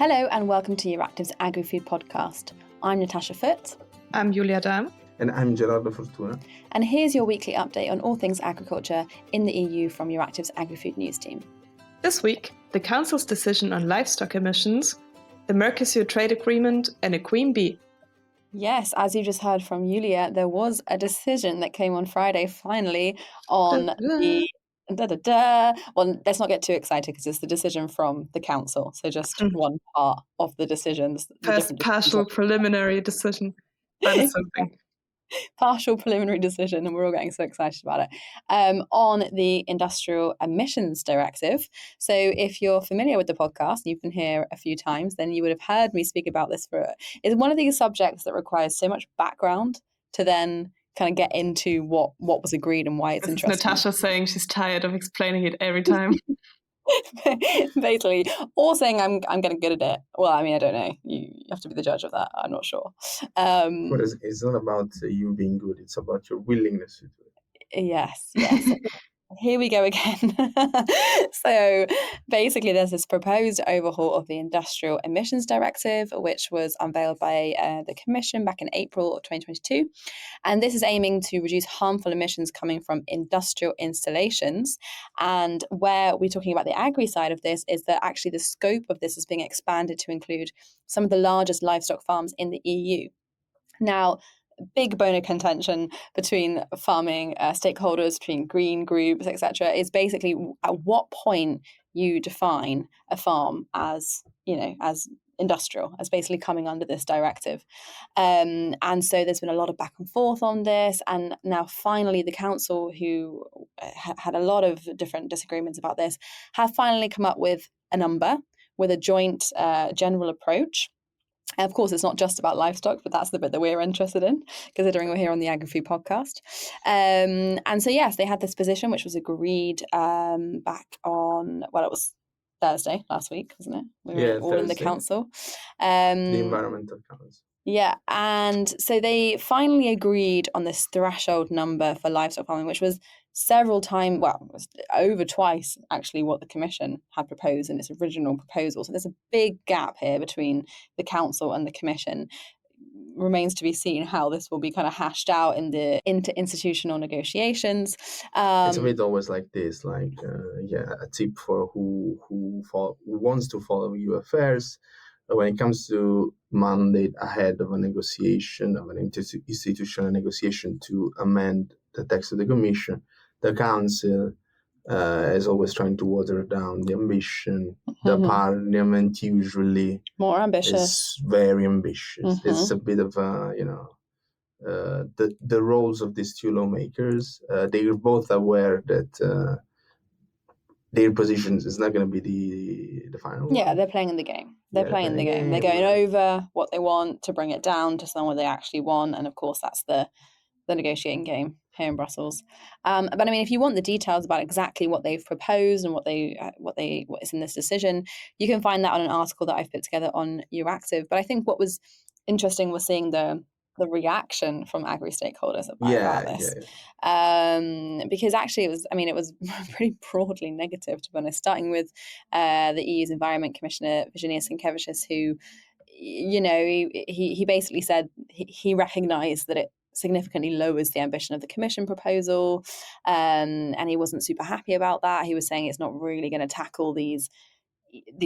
Hello and welcome to EURACTIV's Agri-Food podcast. I'm Natasha Foote. I'm Julia Dahm. And I'm Gerardo Fortuna. And here's your weekly update on all things agriculture in the EU from EURACTIV's Agri-Food news team. This week, the Council's decision on livestock emissions, the Mercosur trade agreement, and a queen bee. Yes, as you just heard from Julia, there was a decision that came on Friday, finally, on the... Well, let's not get too excited because it's the decision from the council. So just one part of the decisions. Partial preliminary decision. That is something. Partial preliminary decision, and we're all getting so excited about it, on the Industrial Emissions Directive. So if you're familiar with the podcast, you've been here a few times, then you would have heard me speak about this. It's one of these subjects that requires so much background to then kind of get into what was agreed and why it's interesting. Natasha saying she's tired of explaining it every time. Basically, or saying I'm getting good at it. Well, I mean, I don't know. You have to be the judge of that. I'm not sure. But it's not about you being good. It's about your willingness to do it. Yes. Here we go again. So basically, there's this proposed overhaul of the Industrial Emissions Directive, which was unveiled by the Commission back in April of 2022. And this is aiming to reduce harmful emissions coming from industrial installations. And where we're talking about the agri side of this is that actually the scope of this is being expanded to include some of the largest livestock farms in the EU. Now, big bone of contention between farming stakeholders, between green groups, etc., is basically at what point you define a farm as industrial, as basically coming under this directive. And so there's been a lot of back and forth on this. And now finally the council, who had a lot of different disagreements about this, have finally come up with a number, with a joint general approach. And of course, it's not just about livestock, but that's the bit that we're interested in, considering we're here on the Agri-Food podcast. And so, yes, they had this position, which was agreed back on, it was Thursday last week, wasn't it? We were all Thursday. In the council. The Environmental Council. Yeah, and so they finally agreed on this threshold number for livestock farming, which was it was over twice actually what the Commission had proposed in its original proposal. So there's a big gap here between the Council and the Commission. Remains to be seen how this will be kind of hashed out in the interinstitutional negotiations. It's a bit always like this, a tip for who wants to follow EU affairs. When it comes to mandate ahead of a negotiation, of an institutional negotiation to amend the text of the Commission, the Council is always trying to water down the ambition. The Parliament usually more ambitious, is very ambitious. It's a bit of the roles of these two lawmakers. They are both aware that their positions is not going to be the final one. Yeah, they're playing in the game. They're playing the game. They're going over what they want to bring it down to somewhere they actually want. And of course, that's the negotiating game here in Brussels. But I mean, if you want the details about exactly what they've proposed and what is in this decision, you can find that on an article that I've put together on EURACTIV. But I think what was interesting was seeing the reaction from agri stakeholders about this. Because actually it was pretty broadly negative, to be honest, starting with the EU's Environment Commissioner, Virginijus Sinkevicius, who, he basically said he recognised that it significantly lowers the ambition of the Commission proposal, and he wasn't super happy about that. He was saying it's not really going to tackle these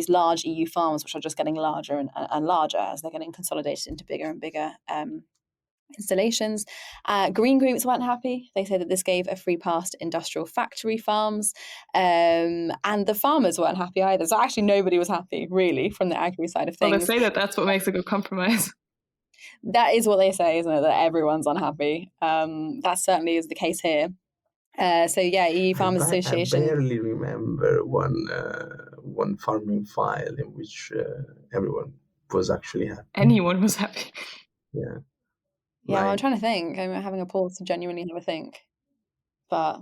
large EU farms, which are just getting larger and larger as they're getting consolidated into bigger and bigger installations. Green groups weren't happy. They say that this gave a free pass to industrial factory farms, and the farmers weren't happy either. So actually nobody was happy, really, from the agri side of things. Well, they say that's what makes a good compromise. That is what they say, isn't it? That everyone's unhappy. That certainly is the case here. EU Farmers Association. I barely remember one farming file in which everyone was actually happy. Anyone was happy. Yeah. Yeah, I'm trying to think. I'm having a pause to genuinely have a think. But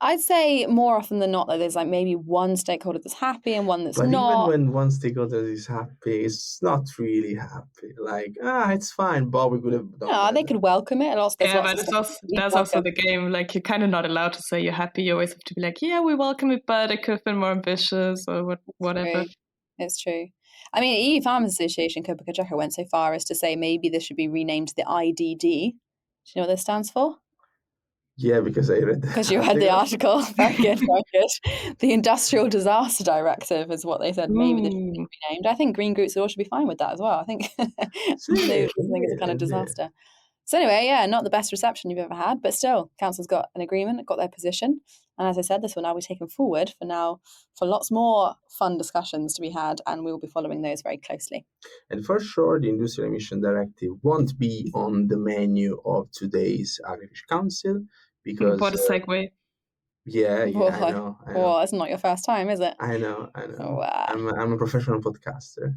I'd say more often than not that there's maybe one stakeholder that's happy and one that's not. But even when one stakeholder is happy, it's not really happy. It's fine, but we could have done No, they could welcome it. But that's also the game. You're kind of not allowed to say you're happy. You always have to be we welcome it, but it could have been more ambitious or whatever. It's true. I mean, EU Farmers Association, Copa Cogeca, went so far as to say maybe this should be renamed to the IDD. Do you know what this stands for? Yeah, because I read Because you read the article. Very good, very good. The Industrial Disaster Directive is what they said. Maybe this should be renamed. I think green groups all should be fine with that as well. I think they think it's a kind of disaster. So anyway, yeah, not the best reception you've ever had, but still, council's got an agreement, got their position. And as I said, this will now be taken forward for lots more fun discussions to be had, and we will be following those very closely. And for sure, the Industrial Emission Directive won't be on the menu of today's Agrifish Council because... What a segue. Yeah, I know. Well, it's not your first time, is it? I know. Wow. I'm a professional podcaster.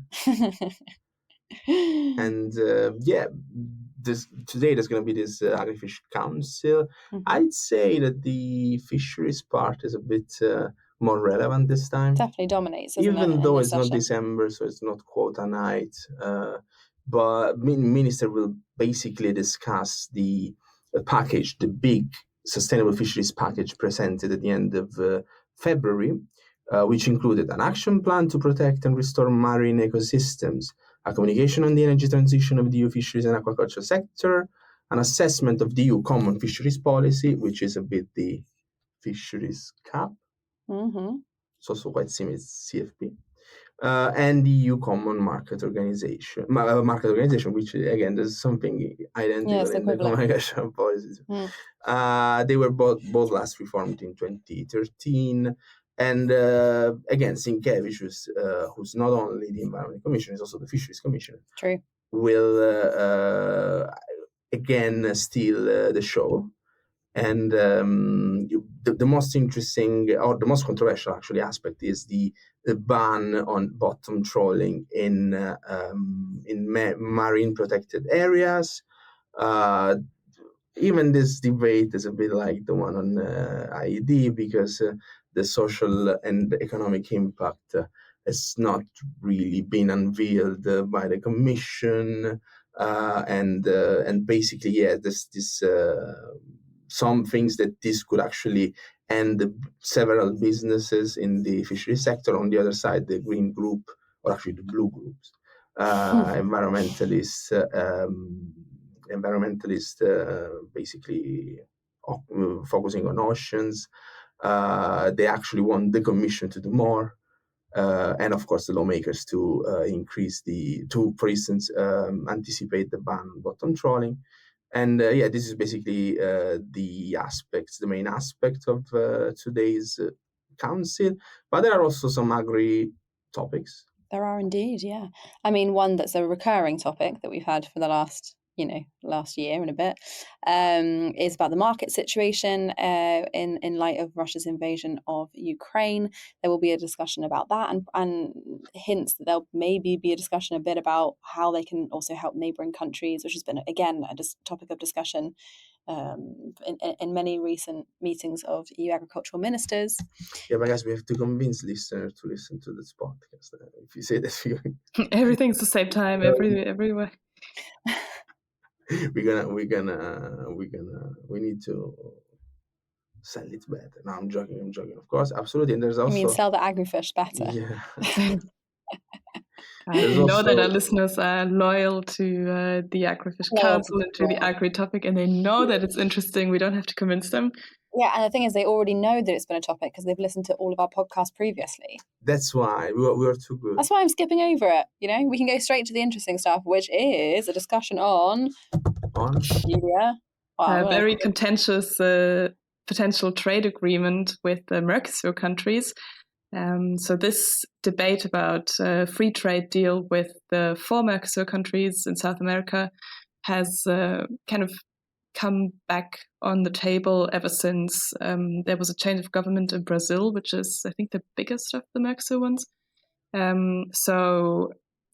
And today there's going to be this Agrifish Council. I'd say that the fisheries part is a bit more relevant this time. Definitely dominates, even though it's not December, so it's not quota night. But minister will basically discuss the package, the big sustainable fisheries package presented at the end of February, which included an action plan to protect and restore marine ecosystems, a communication on the energy transition of the EU fisheries and aquaculture sector, an assessment of the EU common fisheries policy, which is a bit the fisheries cap. It's also quite similar to CFP. And the EU Common Market Organization, which again, there's something identical in the common agricultural policies. They were both last reformed in 2013. And again, Sienkiewicz, who's not only the Environment Commissioner, is also the Fisheries Commissioner. True. Will again steal the show. And the most interesting, or the most controversial actually aspect, is the ban on bottom trawling in marine protected areas. Even this debate is a bit like the one on IED, because the social and economic impact has not really been unveiled by the Commission, and basically, this some things that this could actually end several businesses in the fishery sector. On the other side, the green group, or actually the blue groups, environmentalists, basically focusing on oceans. They actually want the Commission to do more. And of course, the lawmakers to for instance, anticipate the ban on bottom trawling. And this is basically the main aspect of today's council. But there are also some agri topics. There are indeed, yeah. I mean, one that's a recurring topic that we've had for the last year and a bit, is about the market situation in light of Russia's invasion of Ukraine. There will be a discussion about that, and hints that there'll maybe be a discussion a bit about how they can also help neighbouring countries, which has been, again, a topic of discussion in many recent meetings of EU agricultural ministers. Yeah, but guys, we have to convince listeners to listen to this podcast. If you say that, everything's the same time everywhere. We need to sell it better. No, I'm joking, of course, absolutely. And there's also... You mean sell the Agrifish better? Yeah. I know that our listeners are loyal to the Agrifish Council and to the Agri topic, and they know that it's interesting. We don't have to convince them. Yeah, and the thing is, they already know that it's been a topic because they've listened to all of our podcasts previously. That's why we are too good. That's why I'm skipping over it. We can go straight to the interesting stuff, which is a discussion on Julia. A very contentious potential trade agreement with the Mercosur countries. So this debate about a free trade deal with the 4 Mercosur countries in South America has kind of come back on the table ever since there was a change of government in Brazil, which is, I think, the biggest of the Mercosur ones. So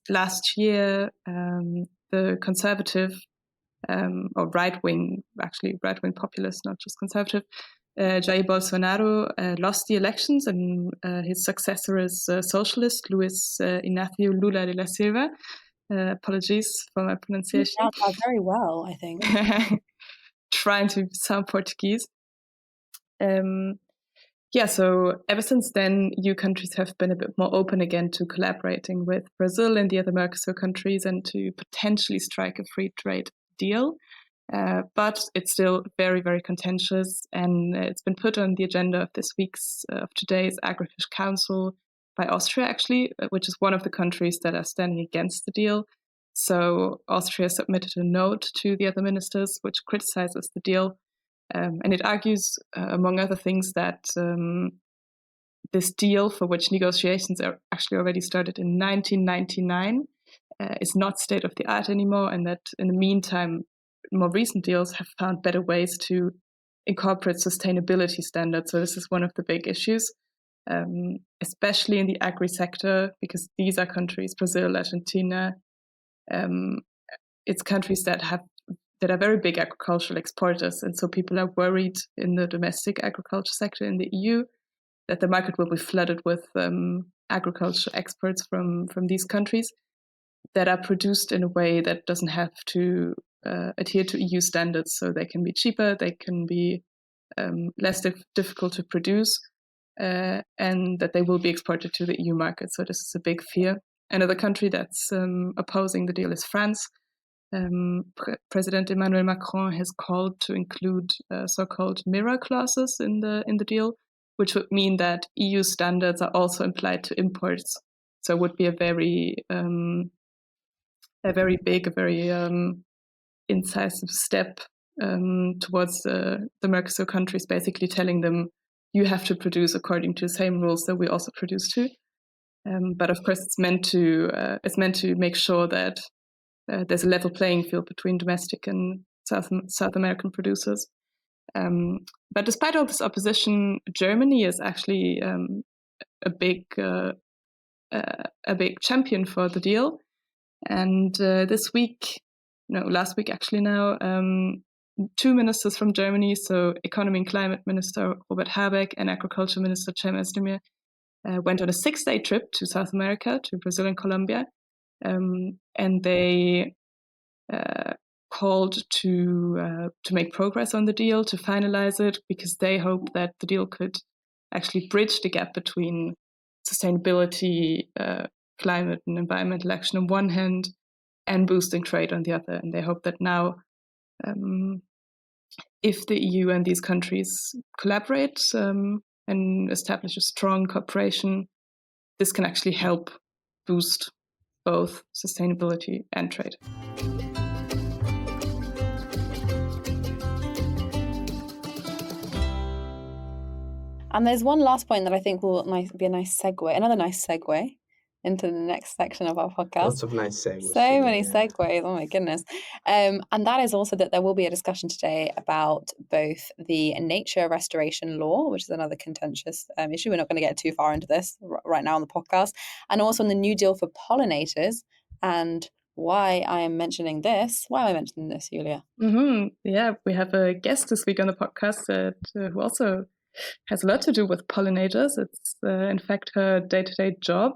last year, the conservative or right-wing populist, not just conservative, Jair Bolsonaro lost the elections, and his successor is socialist Luis Inácio Lula de Silva. Apologies for my pronunciation. You sound very well, I think. Trying to sound Portuguese. Yeah, so ever since then, EU countries have been a bit more open again to collaborating with Brazil and the other Mercosur countries and to potentially strike a free trade deal. But it's still very, very contentious, and it's been put on the agenda of today's Agrifish Council by Austria, actually, which is one of the countries that are standing against the deal. So Austria submitted a note to the other ministers, which criticizes the deal. And it argues, among other things, that this deal, for which negotiations are actually already started in 1999, is not state of the art anymore, and that in the meantime, more recent deals have found better ways to incorporate sustainability standards. So this is one of the big issues, especially in the agri sector, because these are countries, Brazil, Argentina, it's countries that are very big agricultural exporters. And so people are worried in the domestic agriculture sector in the EU that the market will be flooded with agriculture exports from these countries that are produced in a way that doesn't have to adhere to EU standards. So they can be cheaper, they can be less difficult to produce, and that they will be exported to the EU market. So this is a big fear. Another country that's opposing the deal is France. President Emmanuel Macron has called to include so-called mirror clauses in the deal, which would mean that EU standards are also applied to imports. So it would be a very big, a very incisive step towards the Mercosur countries, basically telling them you have to produce according to the same rules that we also produce to. But of course, it's meant to make sure that there's a level playing field between domestic and South American producers. But despite all this opposition, Germany is actually a big champion for the deal. And last week actually now, two ministers from Germany, so Economy and Climate Minister Robert Habeck and Agriculture Minister Cem Özdemir, went on a 6-day trip to South America, to Brazil and Colombia. And they called to make progress on the deal, to finalize it, because they hope that the deal could actually bridge the gap between sustainability, climate and environmental action on one hand, and boosting trade on the other. And they hope that now, if the EU and these countries collaborate and establish a strong cooperation, this can actually help boost both sustainability and trade. And there's one last point that I think will be another nice segue into the next section of our podcast. Lots of nice segues. So many segues, oh my goodness. And that is also that there will be a discussion today about both the nature restoration law, which is another contentious issue. We're not going to get too far into this right now on the podcast, and also on the new deal for pollinators. And why I am mentioning this, Julia? Mm-hmm. Yeah, we have a guest this week on the podcast who also has a lot to do with pollinators. It's in fact her day-to-day job.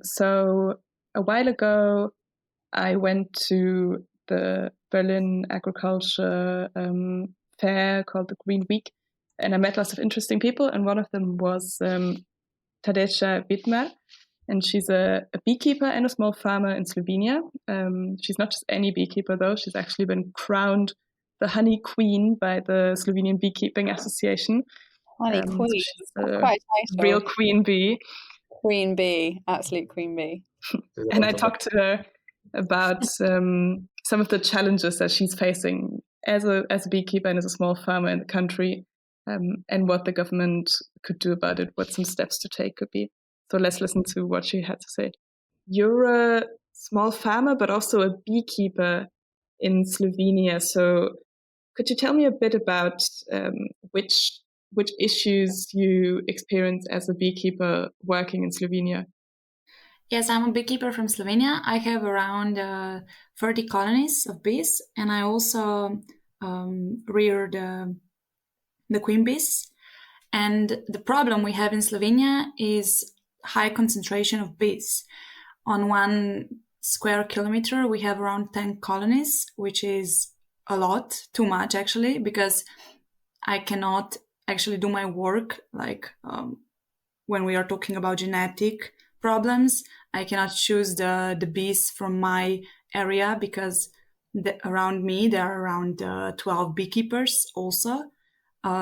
So a while ago, I went to the Berlin agriculture fair called the Green Week, and I met lots of interesting people. And one of them was Tadeja Vidmar, and she's a beekeeper and a small farmer in Slovenia. She's not just any beekeeper, though. She's actually been crowned the honey queen by the Slovenian Beekeeping Association. Honey queen. So she's a real queen bee. Queen bee, absolute queen bee. And I talked to her about some of the challenges that she's facing as a beekeeper and as a small farmer in the country, and what the government could do about it, what some steps to take could be. So let's listen to what she had to say. You're a small farmer, but also a beekeeper in Slovenia. So could you tell me a bit about which issues you experience as a beekeeper working in Slovenia? Yes, I'm a beekeeper from Slovenia. I have around 30 colonies of bees, and I also rear the queen bees. And the problem we have in Slovenia is high concentration of bees. On 1 square kilometer, we have around 10 colonies, which is a lot, too much actually, because I cannot actually do my work, like when we are talking about genetic problems, I cannot choose the bees from my area because around me there are around 12 beekeepers also.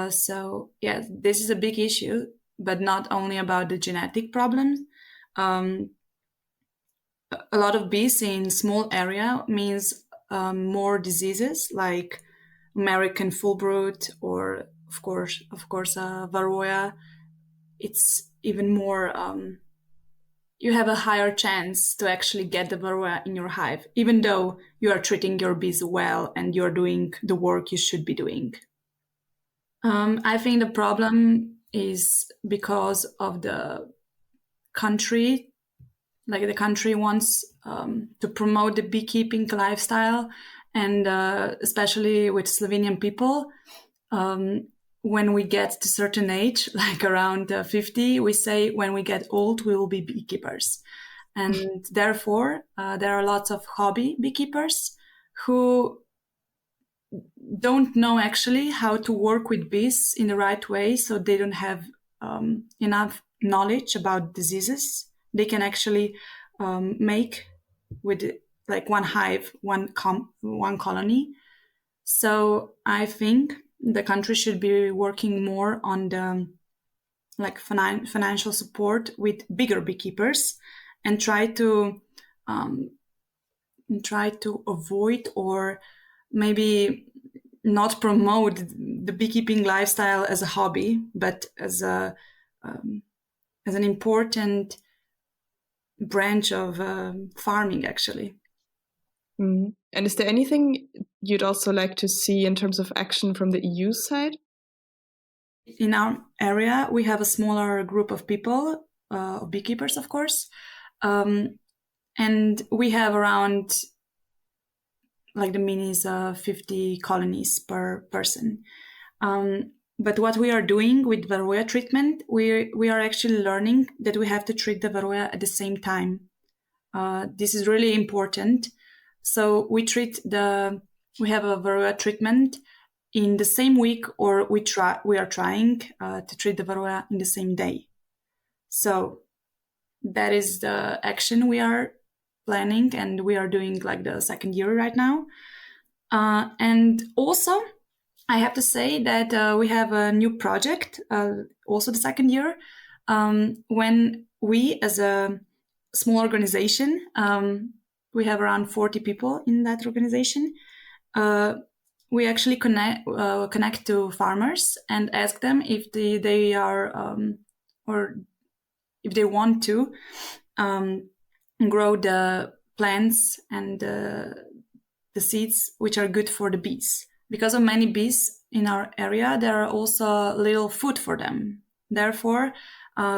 So yeah, this is a big issue, but not only about the genetic problems. A lot of bees in small area means more diseases like American foolbrood or of course Varroa. It's even more. You have a higher chance to actually get the Varroa in your hive, even though you are treating your bees well and you're doing the work you should be doing. I think the problem is because of the country. Like the country wants to promote the beekeeping lifestyle, and especially with Slovenian people, when we get to certain age, like around 50, we say when we get old, we will be beekeepers. And therefore, there are lots of hobby beekeepers who don't know actually how to work with bees in the right way, so they don't have enough knowledge about diseases. They can actually make with like one hive, one colony. So I think the country should be working more on the like financial support with bigger beekeepers and try to avoid or maybe not promote the beekeeping lifestyle as a hobby, but as an important branch of farming, actually. Mm. And is there anything you'd also like to see in terms of action from the EU side? In our area, we have a smaller group of people, of beekeepers, of course, and we have around, like the minis, 50 colonies per person. But what we are doing with Varroa treatment, we are actually learning that we have to treat the Varroa at the same time. This is really important. So we have a Varroa treatment in the same week, or we are trying to treat the Varroa in the same day. So that is the action we are planning, and we are doing like the second year right now. And also, I have to say that we have a new project, also the second year, when we, as a small organization, we have around 40 people in that organization. We actually connect to farmers and ask them if they are or if they want to grow the plants and the seeds which are good for the bees. Because of many bees in our area, there are also little food for them. Therefore,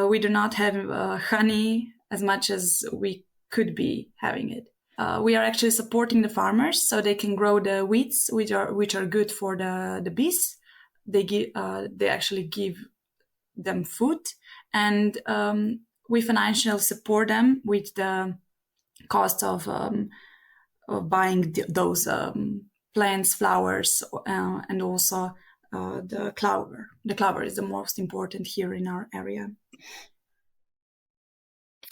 we do not have honey as much as we could be having it. We are actually supporting the farmers so they can grow the weeds which are good for the bees. They actually give them food, and we financially support them with the cost of buying those plants, flowers, and also the clover. The clover is the most important here in our area.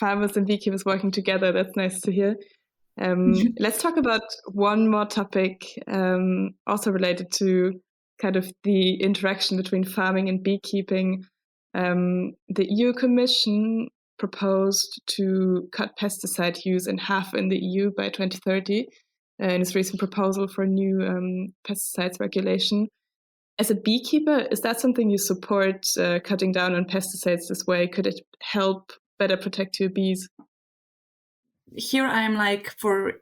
Farmers and beekeepers working together, that's nice to hear. Let's talk about one more topic, also related to kind of the interaction between farming and beekeeping. The EU Commission proposed to cut pesticide use in half in the EU by 2030 in its recent proposal for new pesticides regulation. As a beekeeper, is that something you support, cutting down on pesticides this way? Could it help better protect your bees? Here I'm like for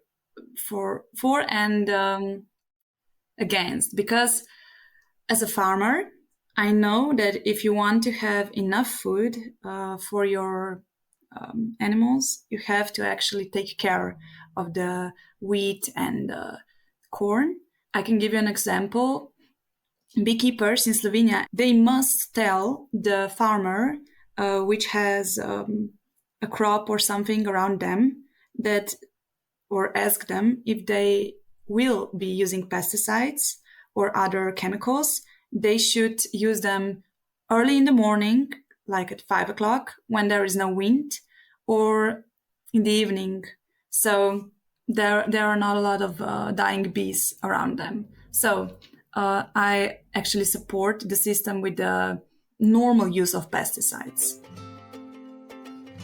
and against, because as a farmer, I know that if you want to have enough food for your animals, you have to actually take care of the wheat and corn. I can give you an example. Beekeepers in Slovenia, they must tell the farmer which has a crop or something around them, or ask them if they will be using pesticides or other chemicals. They should use them early in the morning, like at 5 o'clock, when there is no wind, or in the evening. So there are not a lot of dying bees around them. So I actually support the system with the normal use of pesticides.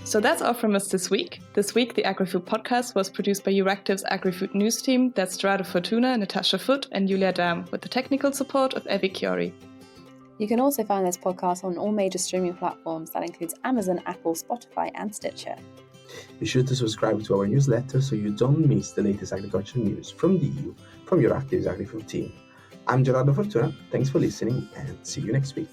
So that's all from us this week. This week, the Agrifood podcast was produced by EURACTIV's Agrifood news team. That's Strada Fortuna, Natasha Foote, and Julia Dahm, with the technical support of Evie Chiori. You can also find this podcast on all major streaming platforms. That includes Amazon, Apple, Spotify, and Stitcher. Be sure to subscribe to our newsletter so you don't miss the latest agriculture news from the EU, from EURACTIV's Agrifood team. I'm Gerardo Fortuna. Thanks for listening, and see you next week.